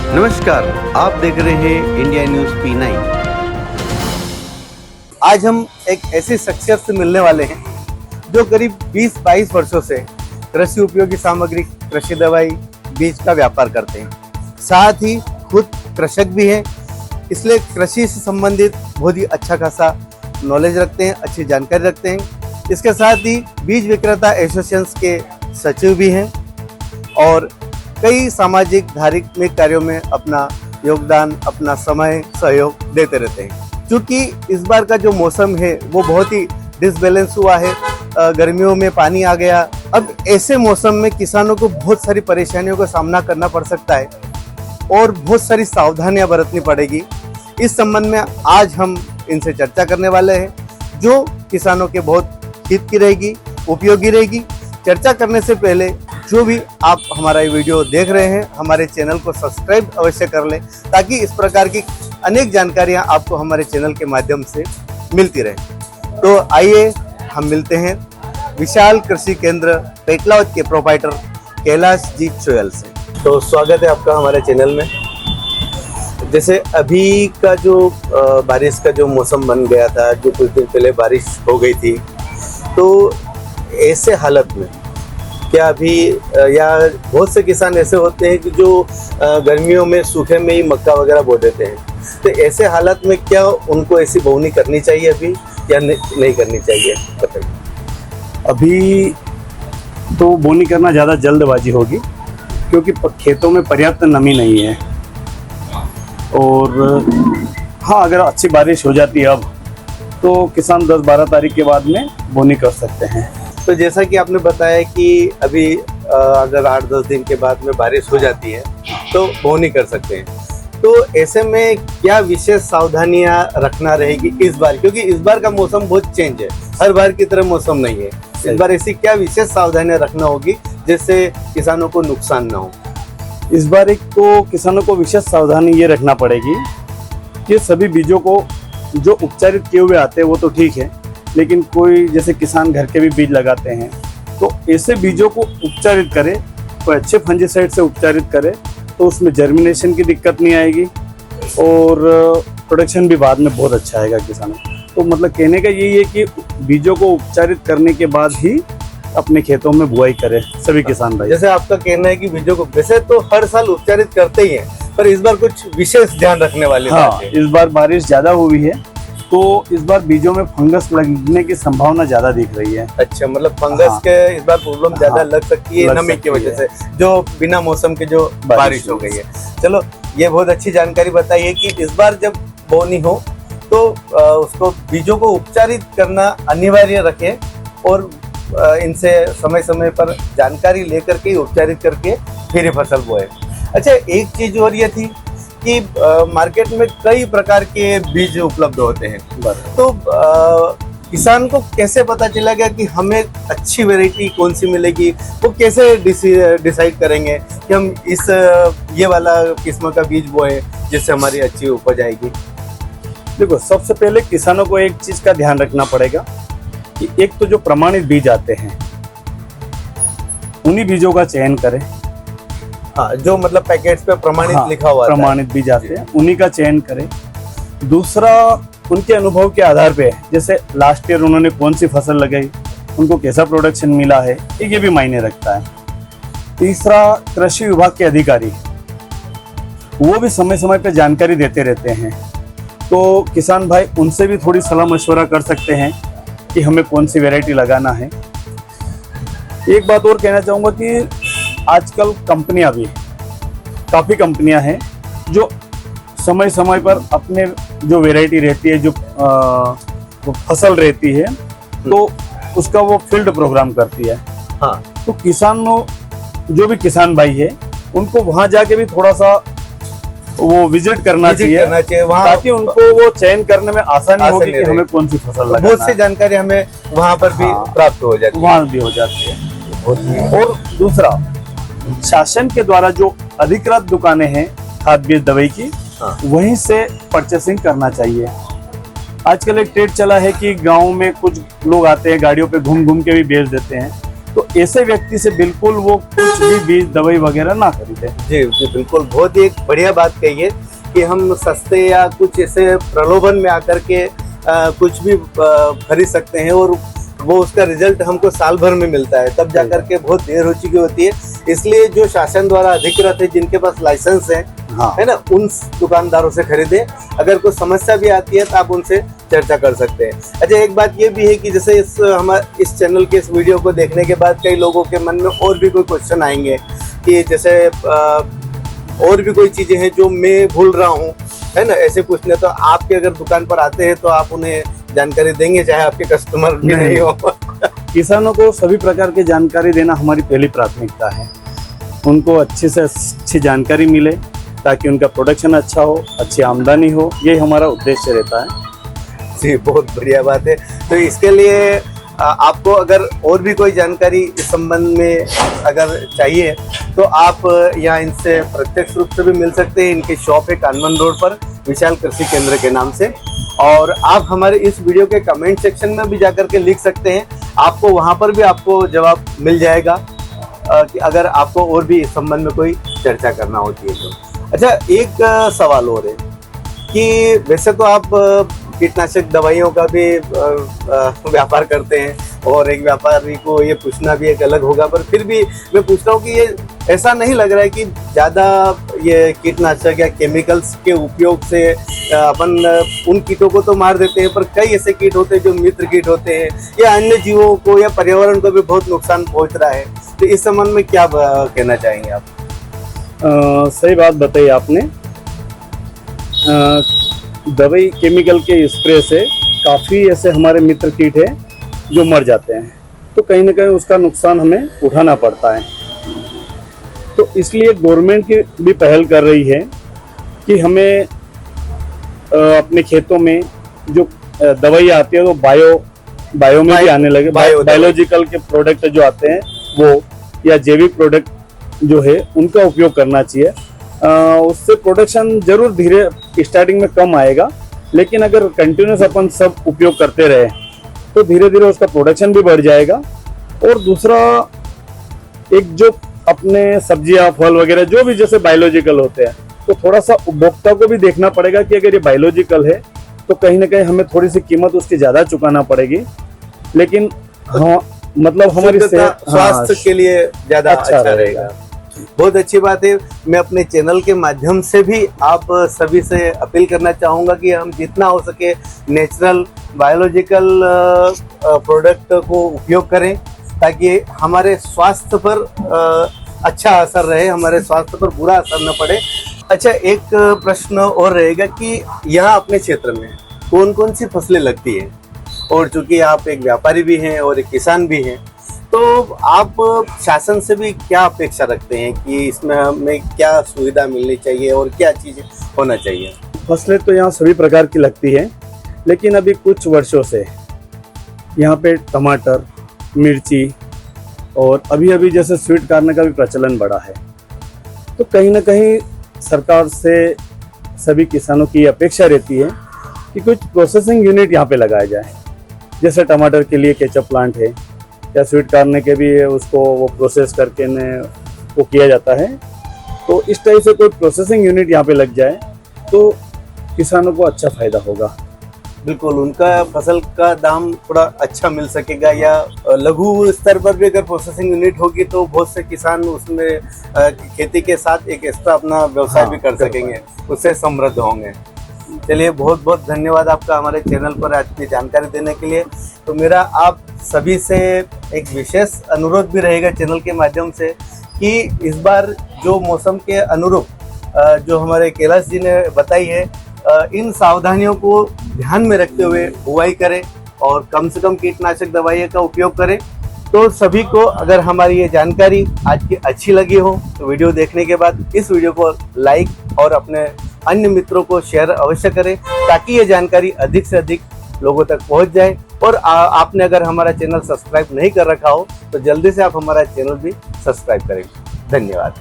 नमस्कार, आप देख रहे हैं इंडिया न्यूज़ P9। आज हम एक ऐसी शख्सियत से मिलने वाले हैं जो करीब 20-22 वर्षों से कृषि उपयोगी सामग्री, कृषि दवाई, बीज का व्यापार करते हैं। साथ ही खुद कृषक भी हैं, इसलिए कृषि से संबंधित बहुत ही अच्छा खासा नॉलेज रखते हैं, अच्छी जानकारी रखते हैं। इसके साथ ही बीज विक्रेता एसोसिएशन के सचिव भी हैं और कई सामाजिक धार्मिक कार्यों में अपना योगदान, अपना समय, सहयोग देते रहते हैं। क्योंकि इस बार का जो मौसम है वो बहुत ही डिसबैलेंस हुआ है, गर्मियों में पानी आ गया। अब ऐसे मौसम में किसानों को बहुत सारी परेशानियों का सामना करना पड़ सकता है और बहुत सारी सावधानियां बरतनी पड़ेगी। इस संबंध में आज हम इनसे चर्चा करने वाले हैं जो किसानों के बहुत हित की रहेगी, उपयोगी रहेगी। चर्चा करने से पहले जो भी आप हमारा ये वीडियो देख रहे हैं, हमारे चैनल को सब्सक्राइब अवश्य कर लें ताकि इस प्रकार की अनेक जानकारियां आपको हमारे चैनल के माध्यम से मिलती रहे। तो आइए हम मिलते हैं विशाल कृषि केंद्र पेटलावद के प्रोप्राइटर कैलाश जी चोयल से। तो स्वागत है आपका हमारे चैनल में। जैसे अभी का जो बारिश का जो मौसम बन गया था, जो कुछ दिन पहले बारिश हो गई थी, तो ऐसे हालत में क्या अभी या बहुत से किसान ऐसे होते हैं कि जो गर्मियों में सूखे में ही मक्का वगैरह बो देते हैं, तो ऐसे हालत में क्या उनको ऐसी बोवनी करनी चाहिए अभी या नहीं करनी चाहिए, बताइए। अभी तो बोनी करना ज़्यादा जल्दबाजी होगी क्योंकि खेतों में पर्याप्त नमी नहीं है। और हाँ, अगर अच्छी बारिश हो जाती है अब तो किसान 10-12 तारीख के बाद में बोनी कर सकते हैं। तो जैसा कि आपने बताया कि अभी अगर 8-10 दिन के बाद में बारिश हो जाती है तो बोनी कर सकते हैं, तो ऐसे में क्या विशेष सावधानियां रखना रहेगी इस बार, क्योंकि इस बार का मौसम बहुत चेंज है, हर बार की तरह मौसम नहीं है। इस बार ऐसी क्या विशेष सावधानियां रखना होगी जिससे किसानों को नुकसान ना हो? इस बार एक तो किसानों को विशेष सावधानी ये रखना पड़ेगी कि सभी बीजों को जो उपचारित किए हुए आते हैं वो तो ठीक है, लेकिन कोई जैसे किसान घर के भी बीज लगाते हैं तो ऐसे बीजों को उपचारित करे, कोई अच्छे फंजीसाइड से उपचारित करे तो उसमें जर्मिनेशन की दिक्कत नहीं आएगी और प्रोडक्शन भी बाद में बहुत अच्छा आएगा किसानों। तो मतलब कहने का यही है कि बीजों को उपचारित करने के बाद ही अपने खेतों में बुआई करें सभी किसान भाई। जैसे आपका कहना है कि बीजों को वैसे तो हर साल उपचारित करते ही हैं, पर इस बार कुछ विशेष ध्यान रखने वाली बात है। इस बार बारिश ज्यादा हुई है तो इस बार बीजों में फंगस लगने की संभावना ज्यादा दिख रही है। अच्छा, मतलब फंगस के इस बार प्रॉब्लम ज्यादा लग सकती है नमी की वजह से, जो बिना मौसम के जो बारिश हो गई है। चलो, ये बहुत अच्छी जानकारी बताई है कि इस बार जब बोनी हो तो उसको बीजों को उपचारित करना अनिवार्य रखें और इनसे समय समय पर जानकारी लेकर के उपचारित करके फिर फसल बोए। अच्छा, एक चीज और ये थी कि मार्केट में कई प्रकार के बीज उपलब्ध होते हैं, तो किसान को कैसे पता चलेगा कि हमें अच्छी वैरायटी कौन सी मिलेगी? वो कैसे डिसाइड करेंगे कि हम ये वाला किस्म का बीज बोए जिससे हमारी अच्छी उपज आएगी? देखो, सबसे पहले किसानों को एक चीज का ध्यान रखना पड़ेगा कि एक तो जो प्रमाणित बीज आते हैं उन्हीं बीजों का चयन करें। हाँ, जो मतलब पैकेट्स पे प्रमाणित लिखा हुआ प्रमाणित बीज आते हैं उन्हीं का चयन करें। दूसरा, उनके अनुभव के आधार पे, जैसे लास्ट ईयर उन्होंने कौन सी फसल लगाई, उनको कैसा प्रोडक्शन मिला है, ये भी मायने रखता है। तीसरा, कृषि विभाग के अधिकारी वो भी समय समय पे जानकारी देते रहते हैं, तो किसान भाई उनसे भी थोड़ी सलाह मशवरा कर सकते हैं कि हमें कौन सी वैरायटी लगाना है। एक बात और कहना चाहूँगा कि आजकल कंपनियां भी, काफ़ी कंपनियां हैं जो समय समय पर अपने जो वैरायटी रहती है, जो फसल रहती है, तो उसका वो फील्ड प्रोग्राम करती है। हाँ, तो किसानों, जो भी किसान भाई है, उनको वहां जाके भी थोड़ा सा वो विजिट करना चाहिए वहाँ, ताकि उनको वो चयन करने में आसानी होगी कि हमें कौन सी फसल लगाना है। बहुत सी जानकारी हमें वहाँ पर भी प्राप्त हो जाती है। वहाँ भी हो जाती है। और दूसरा, शासन के द्वारा जो अधिकृत दुकानें हैं खाद बीज दवाई की, वहीं से परचेसिंग करना चाहिए। आजकल एक ट्रेड चला है कि गांव में कुछ लोग आते हैं, गाड़ियों पे घूम घूम के भी बेच देते हैं, तो ऐसे व्यक्ति से बिल्कुल वो कुछ भी बीज दवाई वगैरह ना खरीदे। जी जी बिल्कुल, बहुत ही एक बढ़िया बात कही है कि हम सस्ते या कुछ ऐसे प्रलोभन में आकर के कुछ भी खरीद सकते हैं और वो उसका रिजल्ट हमको साल भर में मिलता है, तब जाकर के बहुत देर हो चुकी होती है। इसलिए जो शासन द्वारा अधिकृत है, जिनके पास लाइसेंस है, हाँ। है ना, उन दुकानदारों से खरीदे। अगर कोई समस्या भी आती है तो आप उनसे चर्चा कर सकते हैं। अच्छा, एक बात ये भी है कि जैसे इस चैनल के इस वीडियो को देखने के बाद कई लोगों के मन में और भी कोई क्वेश्चन आएंगे कि जैसे और भी कोई चीजें हैं जो मैं भूल रहा हूँ, है ना, ऐसे पूछने। तो आपके अगर दुकान पर आते हैं तो आप उन्हें जानकारी देंगे, चाहे आपके कस्टमर भी नहीं हो। किसानों को सभी प्रकार की जानकारी देना हमारी पहली प्राथमिकता है। उनको अच्छी से अच्छी जानकारी मिले ताकि उनका प्रोडक्शन अच्छा हो, अच्छी आमदनी हो, यही हमारा उद्देश्य रहता है। जी, बहुत बढ़िया बात है। तो इसके लिए आपको अगर और भी कोई जानकारी इस संबंध में अगर चाहिए तो आप यहाँ इनसे प्रत्यक्ष रूप से भी मिल सकते हैं। इनकी शॉप है कानमन रोड पर, विशाल कृषि केंद्र के नाम से। और आप हमारे इस वीडियो के कमेंट सेक्शन में भी जाकर के लिख सकते हैं, आपको वहाँ पर भी आपको जवाब मिल जाएगा कि अगर आपको और भी इस संबंध में कोई चर्चा करना होती है तो। अच्छा, एक सवाल और है कि वैसे तो आप कीटनाशक दवाइयों का भी व्यापार करते हैं और एक व्यापारी को ये पूछना भी एक अलग होगा, पर फिर भी मैं पूछता हूँ कि ये ऐसा नहीं लग रहा है कि ज़्यादा ये कीटनाशक या केमिकल्स के उपयोग से अपन उन कीटों को तो मार देते हैं, पर कई ऐसे कीट होते हैं जो मित्र कीट होते हैं या अन्य जीवों को या पर्यावरण को भी बहुत नुकसान पहुँच रहा है। तो इस संबंध में क्या कहना चाहेंगे आप? सही बात बताई आपने। दवाई केमिकल के स्प्रे से काफ़ी ऐसे हमारे मित्र कीट हैं जो मर जाते हैं, तो कहीं ना कहीं उसका नुकसान हमें उठाना पड़ता है। तो इसलिए गवर्नमेंट की भी पहल कर रही है कि हमें अपने खेतों में जो दवाई आती है वो बायो में भी आने लगे। बायोलॉजिकल के प्रोडक्ट जो आते हैं वो या जैविक प्रोडक्ट जो है उनका उपयोग करना चाहिए। उससे प्रोडक्शन जरूर धीरे स्टार्टिंग में कम आएगा, लेकिन अगर कंटिन्यूस अपन सब उपयोग करते रहे तो धीरे धीरे उसका प्रोडक्शन भी बढ़ जाएगा। और दूसरा, एक जो अपने सब्जियां फल वगैरह जो भी जैसे बायोलॉजिकल होते हैं, तो थोड़ा सा उपभोक्ता को भी देखना पड़ेगा कि अगर ये बायोलॉजिकल है तो कहीं ना कहीं हमें थोड़ी सी कीमत उसकी ज्यादा चुकाना पड़ेगी, लेकिन हाँ मतलब हमारी स्वास्थ्य के लिए ज्यादा अच्छा रहेगा। बहुत अच्छी बात है। मैं अपने चैनल के माध्यम से भी आप सभी से अपील करना चाहूँगा कि हम जितना हो सके नेचुरल बायोलॉजिकल प्रोडक्ट को उपयोग करें ताकि हमारे स्वास्थ्य पर अच्छा असर रहे, हमारे स्वास्थ्य पर बुरा असर न पड़े। अच्छा, एक प्रश्न और रहेगा कि यहाँ अपने क्षेत्र में कौन कौन सी फसलें लगती हैं, और चूंकि आप एक व्यापारी भी हैं और एक किसान भी हैं, तो आप शासन से भी क्या अपेक्षा रखते हैं कि इसमें हमें क्या सुविधा मिलनी चाहिए और क्या चीज़ होना चाहिए? फसलें तो यहाँ सभी प्रकार की लगती है, लेकिन अभी कुछ वर्षों से यहाँ पे टमाटर, मिर्ची और अभी अभी जैसे स्वीट कॉर्न का भी प्रचलन बढ़ा है। तो कहीं ना कहीं सरकार से सभी किसानों की अपेक्षा रहती है कि कुछ प्रोसेसिंग यूनिट यहाँ पे लगाया जाए। जैसे टमाटर के लिए केचप प्लांट है या स्वीट कॉर्न के भी उसको वो प्रोसेस करके वो किया जाता है। तो इस टाइप से कोई प्रोसेसिंग यूनिट यहाँ पे लग जाए तो किसानों को अच्छा फायदा होगा। बिल्कुल, उनका फसल का दाम थोड़ा अच्छा मिल सकेगा, या लघु स्तर पर भी अगर प्रोसेसिंग यूनिट होगी तो बहुत से किसान उसमें खेती के साथ एक एक्स्ट्रा अपना व्यवसाय भी कर सकेंगे, उससे समृद्ध होंगे। चलिए, बहुत बहुत धन्यवाद आपका हमारे चैनल पर आज की जानकारी देने के लिए। तो मेरा आप सभी से एक विशेष अनुरोध भी रहेगा चैनल के माध्यम से कि इस बार जो मौसम के अनुरूप जो हमारे कैलाश जी ने बताई है, इन सावधानियों को ध्यान में रखते हुए बुआई करें और कम से कम कीटनाशक दवाइयों का उपयोग करें। तो सभी को अगर हमारी ये जानकारी आज की अच्छी लगी हो तो वीडियो देखने के बाद इस वीडियो को लाइक और अपने अन्य मित्रों को शेयर अवश्य करें ताकि ये जानकारी अधिक से अधिक लोगों तक पहुंच जाए। और आपने अगर हमारा चैनल सब्सक्राइब नहीं कर रखा हो तो जल्दी से आप हमारा चैनल भी सब्सक्राइब करें। धन्यवाद।